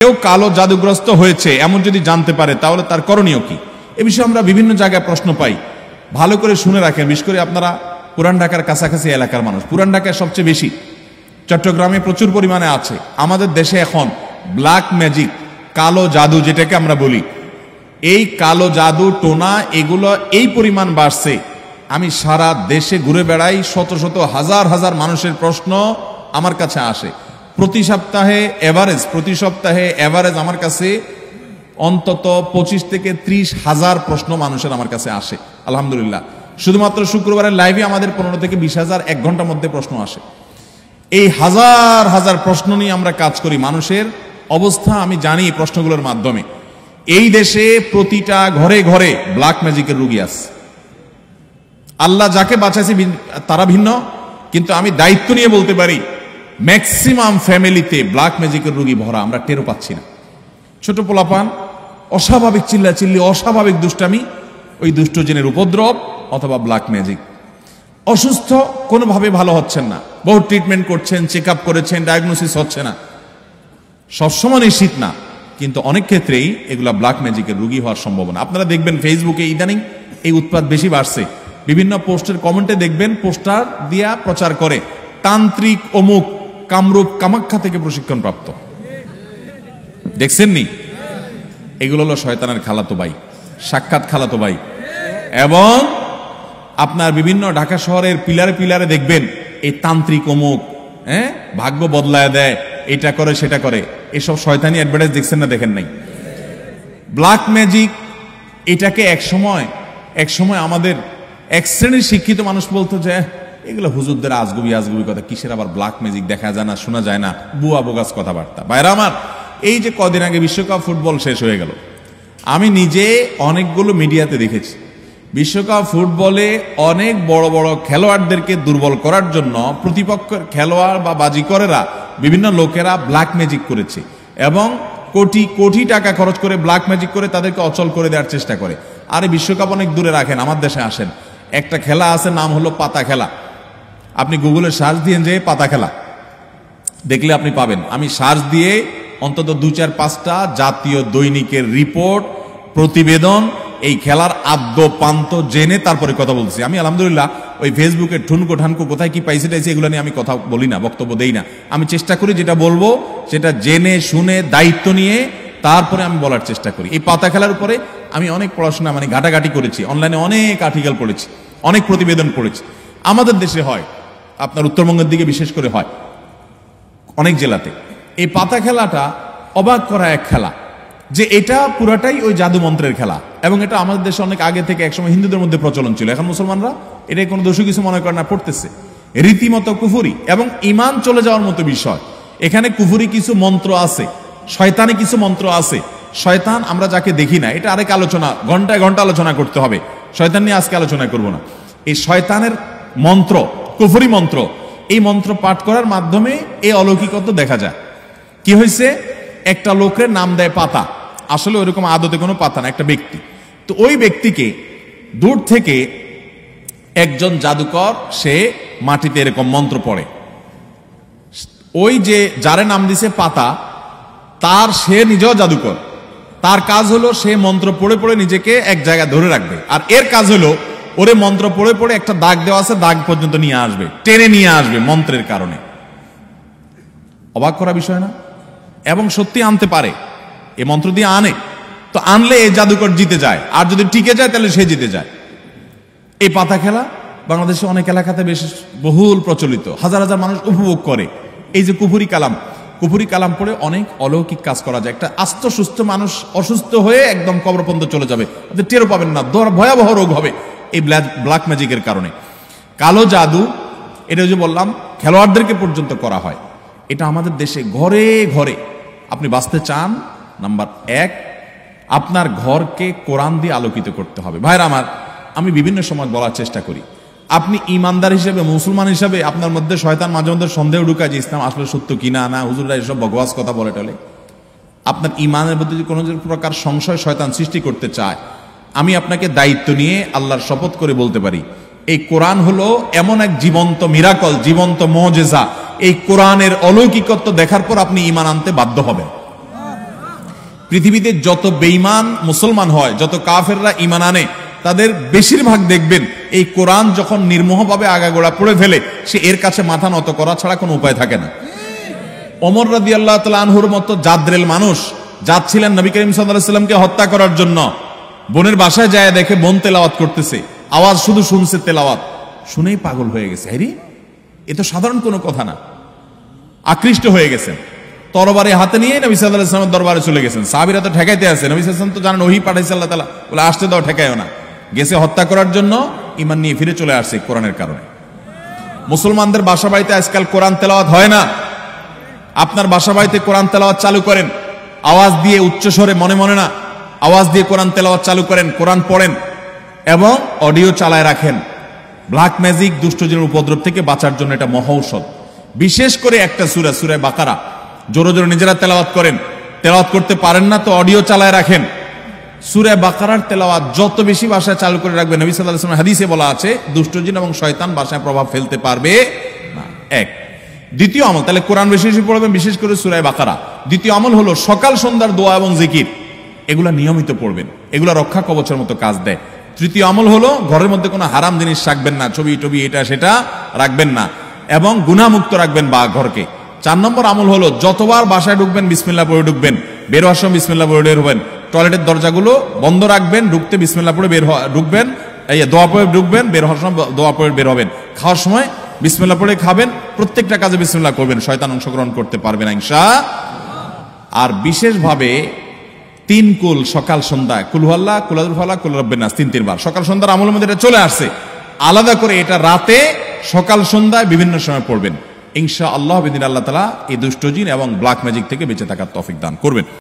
কেউ কালো জাদুগ্রস্ত হয়েছে এমন যদি জানতে পারে তাহলে তার করণীয় কি? এ বিষয়ে আমরা বিভিন্ন জায়গায় প্রশ্ন পাই। ভালো করে শুনে রাখেন, বিশেষ করে আপনারা পুরান ঢাকার কাছাকাছি এলাকার মানুষ। পুরান ঢাকায় সবচেয়ে বেশি, চট্টগ্রামে প্রচুর পরিমাণে আছে। আমাদের দেশে এখন ব্ল্যাক ম্যাজিক, কালো জাদু যেটাকে আমরা বলি, এই কালো জাদু টোনা এগুলো এই পরিমাণ বাড়ছে। আমি সারা দেশে ঘুরে বেড়াই, শত শত হাজার হাজার মানুষের প্রশ্ন আমার কাছে আসে। প্রতি সপ্তাহে এভারেজ আমার কাছে অন্তত 25 থেকে 30 হাজার প্রশ্ন মানুষের আমার কাছে আসে। আলহামদুলিল্লাহ, শুধুমাত্র শুক্রবারের লাইভে আমাদের 15 থেকে 20 হাজার এক ঘন্টার মধ্যে প্রশ্ন আসে। এই হাজার হাজার প্রশ্ন নিয়ে আমরা কাজ করি। মানুষের অবস্থা আমি জানি এই প্রশ্নগুলোর মাধ্যমে। এই দেশে প্রতিটা ঘরে ঘরে ব্ল্যাক ম্যাজিকের রোগী আছে। আল্লাহ যাকে বাঁচাইছে তারা ভিন্ন, কিন্তু আমি দায়িত্ব নিয়ে বলতে পারি ম্যাক্সিমাম ফ্যামিলিতে ব্ল্যাক ম্যাজিকের রোগী ভরা, আমরা টেরও পাচ্ছি না। ছোট পোলাপান, অস্বাভাবিক চিল্লাচিল্লি, অস্বাভাবিক দুষ্টামি, ওই দুষ্ট জেনের উপদ্রব অথবা ব্ল্যাক ম্যাজিক। অসুস্থ, কোনোভাবে ভালো হচ্ছেন না, বহু ট্রিটমেন্ট করছেন, চেক আপ করেছেন, ডায়াগনোসিস হচ্ছে না। সবসময় নিশ্চিত না, কিন্তু অনেক ক্ষেত্রেই এগুলা ব্ল্যাক ম্যাজিকের রোগী হওয়ার সম্ভাবনা। আপনারা দেখবেন ফেসবুকে ইদানিং এই উৎপাত বেশি বাড়ছে। বিভিন্ন পোস্টের কমেন্টে দেখবেন পোস্টার দিয়া প্রচার করে তান্ত্রিক অমুক কামরূপ কামাখ্যা থেকে প্রশিক্ষণ প্রাপ্ত। দেখছেন নি? এগুলো হলো শয়তানের খালাতো ভাই, সাক্ষাৎ খালাতো ভাই। এবং আপনার বিভিন্ন ঢাকা শহরের পিলারে পিলারে দেখবেন এই তান্ত্রিক অমুক, ভাগ্য বদলায় দেয়, এটা করে সেটা করে, এসব শয়তানি অ্যাডভার্টাইজ দেখছেন না? দেখেন নাই? ব্ল্যাক ম্যাজিক এটাকে এক সময় আমাদের এক শ্রেণীর শিক্ষিত মানুষ বলতো যে এগুলো হুজুরদের আজগুবি কথা, কিসের আবার ব্ল্যাক ম্যাজিক, দেখা যায় না, শোনা যায় না, বুয়া বোগাস কথাবার্তা। বাইরে আমার, এই যে কদিন আগে বিশ্বকাপ ফুটবল শেষ হয়ে গেল, আমি নিজে অনেকগুলো মিডিয়াতে দেখেছি বিশ্বকাপ ফুটবলে অনেক বড় বড় খেলোয়াড়দেরকে দুর্বল করার জন্য প্রতিপক্ষের খেলোয়াড় বা বাজিকরেরা, বিভিন্ন লোকেরা ব্ল্যাক ম্যাজিক করেছে এবং কোটি কোটি টাকা খরচ করে ব্ল্যাক ম্যাজিক করে তাদেরকে অচল করে দেওয়ার চেষ্টা করে। আরে বিশ্বকাপ অনেক দূরে রাখেন, আমার দেশে আসেন। একটা খেলা আছে, নাম হলো পাতা খেলা। আপনি গুগলে সার্চ দিয়ে যে পাতা খেলা দেখলে আপনি পাবেন। আমি সার্চ দিয়ে অন্তত 2-4-5টা জাতীয় দৈনিকের রিপোর্ট, প্রতিবেদন, এই খেলার আদ্য পান্ত জেনে তারপরে কথা বলছি। আমি আলহামদুলিল্লাহ ওই ফেসবুকের ঠুনকো ঠানকো কোথায় কি পাইছে টাইছে এগুলো নিয়ে আমি কথা বলি না, বক্তব্য দেই না। আমি চেষ্টা করি যেটা বলবো সেটা জেনে শুনে দায়িত্ব নিয়ে তারপরে আমি বলার চেষ্টা করি। এই পাতা খেলার উপরে আমি অনেক পড়াশোনা ঘাটাঘাটি করেছি, অনলাইনে অনেক আর্টিকেল পড়েছি, অনেক প্রতিবেদন পড়েছি। আমাদের দেশে হয়, আপনার উত্তরবঙ্গের দিকে বিশেষ করে হয়, অনেক জেলাতে। এই পাতা খেলাটা অবাক করা এক খেলা, যে এটা পুরাটাই ওই জাদু মন্ত্রের খেলা। এবং এটা আমাদের দেশে অনেক আগে থেকে একসময় হিন্দুদের মধ্যে প্রচলন ছিল। এখন মুসলমানরা এটাই কোনো দোষী কিছু মনে করে না, পড়তেছে। রীতিমতো কুফুরি এবং ইমান চলে যাওয়ার মতো বিষয়। এখানে কুফুরি কিছু মন্ত্র আছে, শয়তানি কিছু মন্ত্র আছে। শয়তান আমরা যাকে দেখি না, এটা আরেক আলোচনা, ঘন্টায় ঘন্টা আলোচনা করতে হবে, শয়তান নিয়ে আজকে আলোচনা করব না। এই শয়তানের মন্ত্র, কুফুরি মন্ত্র, এই মন্ত্র পাঠ করার মাধ্যমে এই অলৌকিকত্ব দেখা যায়। কি হয়েছে, একটা লোকের নাম দেয় পাতা, আসলে ওইরকম আদতে কোনো পাতা না, একটা ব্যক্তি। তো ওই ব্যক্তিকে দূর থেকে একজন জাদুকর, সে মাটিতে এরকম মন্ত্র পড়ে। ওই যে যারে নাম দিছে পাতা, সে নিজেও জাদুকর। তার কাজ হলো সে মন্ত্র পড়ে পড়ে নিজেকে এক জায়গায় ধরে রাখবে, আর এর কাজ হলো ওরে মন্ত্র পড়ে পড়ে একটা দাগ দেওয়া আছে, দাগ পর্যন্ত নিয়ে আসবে, টেনে নিয়ে আসবে মন্ত্রের কারণে। অবাক করা বিষয় না? এবং সত্যি আনতে পারে, এ মন্ত্র দিয়ে আনে। তো আনলে এই জাদুকর জিতে যায়, আর যদি টিকে যায় তাহলে সে জিতে যায়। এই পাতা খেলা বাংলাদেশে অনেক এলাকাতে বেশ বহুল প্রচলিত, হাজার হাজার মানুষ উপভোগ করে। এই যে কুফুরি কালাম পড়ে অনেক অলৌকিক কাজ করা যায়। একটা আস্ত সুস্থ মানুষ অসুস্থ হয়ে একদম কবর পর্যন্ত চলে যাবে, আপনি টেরও পাবেন না, ভয়াবহ রোগ হবে এই ব্ল্যাক ম্যাজিকের কারণে। কালো জাদু, এটা যে বললাম খেলোয়াড়দেরকে পর্যন্ত করা হয়। এটা আমাদের দেশে ঘরে ঘরে। আপনি বাঁচতে চান, নাম্বার 1, আপনার ঘরকে কোরআন দিয়ে আলোকিত করতে হবে। ভাইরা আমার, আমি বিভিন্ন সময় বলার চেষ্টা করি, আপনি ইমানদার হিসেবে, মুসলমান হিসেবে আপনার মধ্যে শয়তান মাঝে মধ্যে সন্দেহ ঢুকায় যে ইসলাম আসলে সত্য কিনা, না হুজুররা এসব বকওয়াস কথা বলে টলে। আপনার ইমানের মধ্যে যদি কোনো প্রকার সংশয় শয়তান সৃষ্টি করতে চায়, আমি আপনাকে দায়িত্ব নিয়ে আল্লাহর শপথ করে বলতে পারি, এই কোরআন হলো এমন এক জীবন্ত মিরাকল, জীবন্ত মুজিজা। এই কোরআনের অলৌকিকত্ব দেখার পর আপনি ঈমান আনতে বাধ্য হবেন। পৃথিবীতে যত বেঈমান মুসলমান হয়, যত কাফেররা ঈমান আনে, তাদের বেশিরভাগ দেখবেন এই কোরআন যখন নির্মোহভাবে আগাগোড়া পড়ে ফেলে, সে এর কাছে মাথা নত করা ছাড়া কোনো উপায় থাকে না। ওমর রাদিয়াল্লাহু তাআলা আনহুর মতো জাদ্রেল মানুষ যাচ্ছিলেন নবী করিম সাল্লাল্লাহু আলাইহি ওয়াসাল্লামকে হত্যা করার জন্য, বোনের বাসায় যায় দেখে বোন তেলাওয়াত করতেছে, আওয়াজ শুধু শুনছে, তেলাওয়াত শুনেই পাগল হয়ে গেছে। আরে এ তো সাধারণ কোনো কথা না, আকৃষ্ট হয়ে গেছেন। তরবারি হাতে নিয়ে নবী সাল্লাল্লাহু আলাইহি ওয়াসাল্লামের দরবারে চলে গেছেন। সাহাবীরা তো ঠেকাইতে আছে, নবী সাল্লাল্লাহু আলাইহি ওয়াসাল্লাম তো জানেন ওহী পাঠাইছে আল্লাহ তাআলা, বলে আসতে দাও, ঠেকায়ও না। গেছে হত্যা করার জন্য, ঈমান নিয়ে ফিরে চলে আসছে কোরআনের কারণে। মুসলমানদের বাসা বাড়িতে আজকাল কোরআন তেলাওয়াত হয় না। আপনার বাসা বাড়িতে কোরআন তেলাওয়াত চালু করেন, আওয়াজ দিয়ে উচ্চ স্বরে, মনে মনে না, আওয়াজ দিয়ে কোরআন তেলাওয়াত চালু করেন, কোরআন পড়েন এবং অডিও চালায় রাখেন। ব্ল্যাক ম্যাজিক, দুষ্টজনের উপদ্রব থেকে বাঁচার জন্য এটা মহৌষধ। বিশেষ করে একটা সূরা, সূরা বাকারা জোরে জোরে নিজেরা তেলাওয়াত করেন। তেলাওয়াত করতে পারেন না তো অডিও চালায় রাখেন। সূরা বাকারার তেলাওয়াত যত বেশি ভাষায় চালু করে রাখবেন, নবী সাল্লাল্লাহু আলাইহি ওয়াসাল্লাম হাদিসে বলা আছে দুষ্টজিন এবং শয়তান ভাষায় প্রভাব ফেলতে পারবে না। এক। দ্বিতীয় আমল, তাহলে কোরআন বেশি বেশি পড়বেন, বিশেষ করে সূরা বাকারা। দ্বিতীয় আমল হলো সকাল সন্ধ্যার দোয়া এবং জিকির, এগুলা নিয়মিত পড়বেন, এগুলা রক্ষা কবচের মতো কাজ দেয়। তৃতীয় আমল হলো ঘরের মধ্যে কোনো হারাম জিনিস রাখবেন না, ছবি টবি এটা সেটা রাখবেন না, এবং গুনাহমুক্ত রাখবেন বা ঘরকে। 4 নম্বর আমল হলো যতবার বাসায় ঢুকবেন বিসমিল্লাহ পড়ে ঢুকবেন, বের হওয়ার সময় বিসমিল্লাহ পড়ে বের হবেন। টয়লেটের দরজাগুলো বন্ধ রাখবেন, ঢুকতে বিসমিল্লাহ পড়ে ঢুকবেন, এই দোয়া পড়ে ঢুকবেন, বের হওয়ার সময় দোয়া পড়ে বের হবেন। খাওয়ার সময় বিসমিল্লাহ পড়ে খাবেন, প্রত্যেকটা কাজে বিসমিল্লাহ করবেন, শয়তান অংশগ্রহণ করতে পারবে না ইনশাআল্লাহ। আর বিশেষভাবে 3 কুল সকাল সন্ধ্যায়, কুল হুয়াল্লাহ, কুল আযুল ফালাক, কুল রাব্বিন নাস, 3 বার সকাল সন্ধ্যার আমলের মধ্যে এটা চলে আসছে। আলাদা করে এটা রাতে, সকাল সন্ধ্যায় বিভিন্ন সময় পড়বেন ইনশাআল্লাহ। বিদিন আল্লাহ তাআলা এই দুষ্টজিন এবং ব্ল্যাক ম্যাজিক থেকে বেঁচে থাকার তৌফিক দান করবেন।